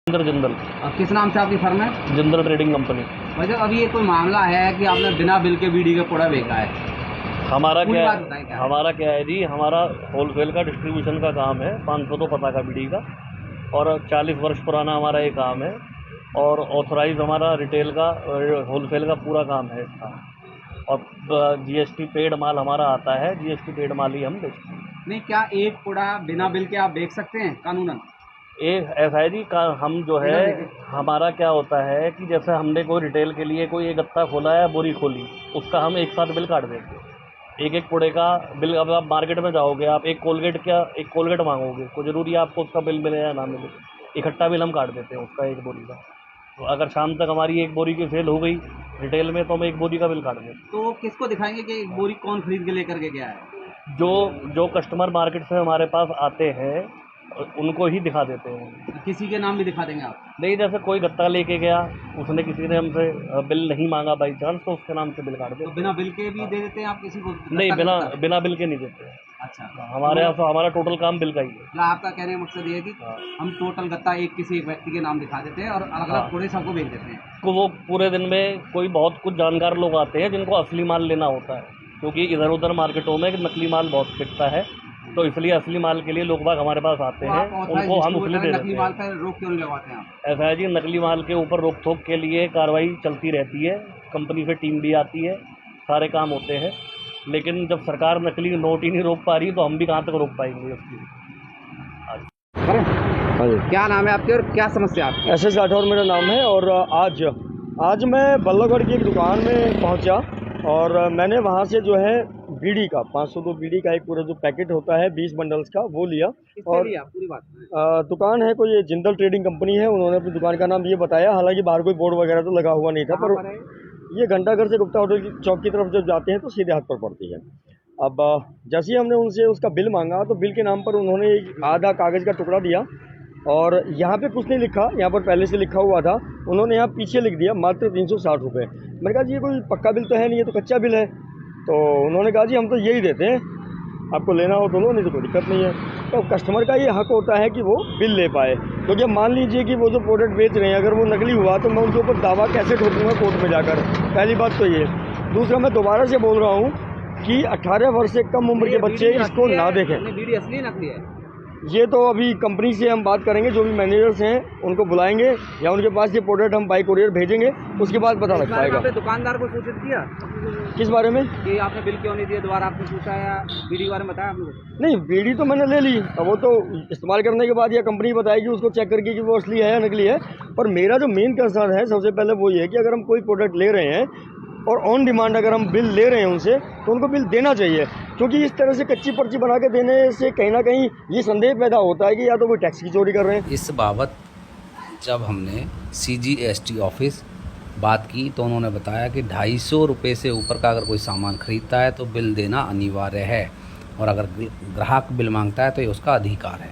जिंदल। किस नाम से आपकी फर्म है? Jindal trading company. वैसे अभी ये कोई मामला है कि आपने बिना बिल के बीड़ी का पुड़ा बेचा है? हमारा पूरी क्या बात बताएं क्या है? हमारा क्या है जी, हमारा होलसेल का डिस्ट्रीब्यूशन का काम है। 500 तो पता का बीड़ी का, और 40 वर्ष पुराना हमारा ये काम है। और ऑथराइज हमारा रिटेल का होलसेल का पूरा काम है इसका। और जीएसटी पेड माल हमारा आता है, जीएसटी पेड माल ही हम बेचते हैं। नहीं, क्या एक पुड़ा बिना बिल के आप बेच सकते हैं कानूनन? एक ऐसा है जी हम जो है, हमारा क्या होता है कि जैसे हमने कोई रिटेल के लिए कोई एक गत्ता खोला है, बोरी खोली, उसका हम एक साथ बिल काट देंगे। एक एक पुड़े का बिल। अब आप मार्केट में जाओगे, आप एक कोलगेट मांगोगे, कोई ज़रूरी है आपको उसका बिल मिले या ना मिले, इकट्ठा बिल हम काट देते हैं उसका, एक बोरी का। तो अगर शाम तक हमारी एक बोरी की सेल हो गई रिटेल में, तो हम एक बोरी का बिल काट देते हैं। तो किसको दिखाएंगे कि एक बोरी कौन खरीद के लेकर के गया है? जो कस्टमर मार्केट से हमारे पास आते हैं उनको ही दिखा देते हैं। किसी के नाम भी दिखा देंगे आप? नहीं, जैसे कोई गत्ता लेके गया, उसने किसी ने हमसे बिल नहीं मांगा बाई चांस, तो उसके नाम से बिल काट तो देते। बिना बिल के भी दे देते हैं आप किसी को? नहीं, बिना बिल के नहीं देते। अच्छा, हमारे यहाँ तो हमारा टोटल काम बिल का ही है। मतलब आपका कहने का मकसद ये है कि हम टोटल गत्ता किसी एक व्यक्ति के नाम दिखा देते हैं और अलग अलग पुड़े सबको बेच देते हैं। को वो पूरे दिन में कोई बहुत कुछ जानकार लोग आते हैं जिनको असली माल लेना होता है, क्योंकि इधर उधर मार्केटों में नकली माल बहुत बिकता है, तो इसलिए असली माल के लिए लोग बाग हमारे पास आते हैं। उनको हम इसलिए दे देते नकली हैं। माल पर रोक क्यों नहीं लगाते हैं आप? ऐसा है जी, नकली माल के ऊपर रोक थोक के लिए कार्रवाई चलती रहती है, कंपनी से टीम भी आती है, सारे काम होते हैं। लेकिन जब सरकार नकली नोट ही नहीं रोक पा रही, तो हम भी कहाँ तक रोक पाएंगे उसकी। हाँ जी, क्या नाम है आपके और क्या समस्या आपकी? एस राठौर मेरा नाम है। और आज मैं बल्लभगढ़ की एक दुकान में पहुंचा और मैंने वहां से जो है बीड़ी का 502 बीड़ी का एक पूरा जो पैकेट होता है 20 बंडल्स का, वो लिया। और पूरी बात दुकान है कोई, ये जिंदल ट्रेडिंग कंपनी है, उन्होंने अपनी दुकान का नाम ये बताया। हालांकि बाहर कोई बोर्ड वगैरह तो लगा हुआ नहीं था, पर ये घंटाघर से गुप्ता होटल की चौक की तरफ जब जाते हैं तो सीधे हाथ पर पड़ती है। अब जैसे ही हमने उनसे उसका बिल मांगा, तो बिल के नाम पर उन्होंने एक आधा कागज़ का टुकड़ा दिया, और यहाँ पे कुछ नहीं लिखा, यहाँ पर पहले से लिखा हुआ था, उन्होंने यहाँ पीछे लिख दिया मात्र 360 रुपये। मैंने कहा जी ये कोई पक्का बिल तो है नहीं, ये तो कच्चा बिल है। तो उन्होंने कहा जी हम तो यही देते हैं, आपको लेना हो तो लो, नहीं तो कोई दिक्कत नहीं है। तो कस्टमर का ये हक होता है कि वो बिल ले पाए। तो जब मान लीजिए कि वो जो प्रोडक्ट बेच रहे हैं अगर वो नकली हुआ, तो मैं उनके ऊपर दावा कैसे ठोकूँगा कोर्ट में जाकर? पहली बात तो ये। दूसरा, मैं दोबारा से बोल रहा हूँ कि 18 वर्ष से कम उम्र के बच्चे इसको ना देखें। बीड़ी असली नकली है? ये तो अभी कंपनी से हम बात करेंगे, जो भी मैनेजर्स हैं उनको बुलाएंगे या उनके पास ये प्रोडक्ट हम बाई कोरियर भेजेंगे, उसके बाद पता लग पाएगा। आपने दुकानदार को सूचित किया? किस बारे में? कि आपने बिल क्यों नहीं दिया? दोबारा आपने पूछा या बीड़ी के बारे में बताया आपने? नहीं, बीड़ी तो मैंने ले ली, अब वो तो इस्तेमाल करने के बाद या कंपनी बताएगी उसको चेक करके कि वो असली है या नकली है। पर मेरा जो मेन कंसर्न है सबसे पहले वो ये है कि अगर हम कोई प्रोडक्ट ले रहे हैं और ऑन डिमांड अगर हम बिल ले रहे हैं उनसे, तो उनको बिल देना चाहिए। क्योंकि इस तरह से कच्ची पर्ची बना के देने से कहीं ना कहीं ये संदेह पैदा होता है कि या तो कोई टैक्स की चोरी कर रहे हैं। इस बाबत जब हमने CGST ऑफिस बात की, तो उन्होंने बताया कि 250 रुपये से ऊपर का अगर कोई सामान खरीदता है तो बिल देना अनिवार्य है, और अगर ग्राहक बिल मांगता है तो ये उसका अधिकार है।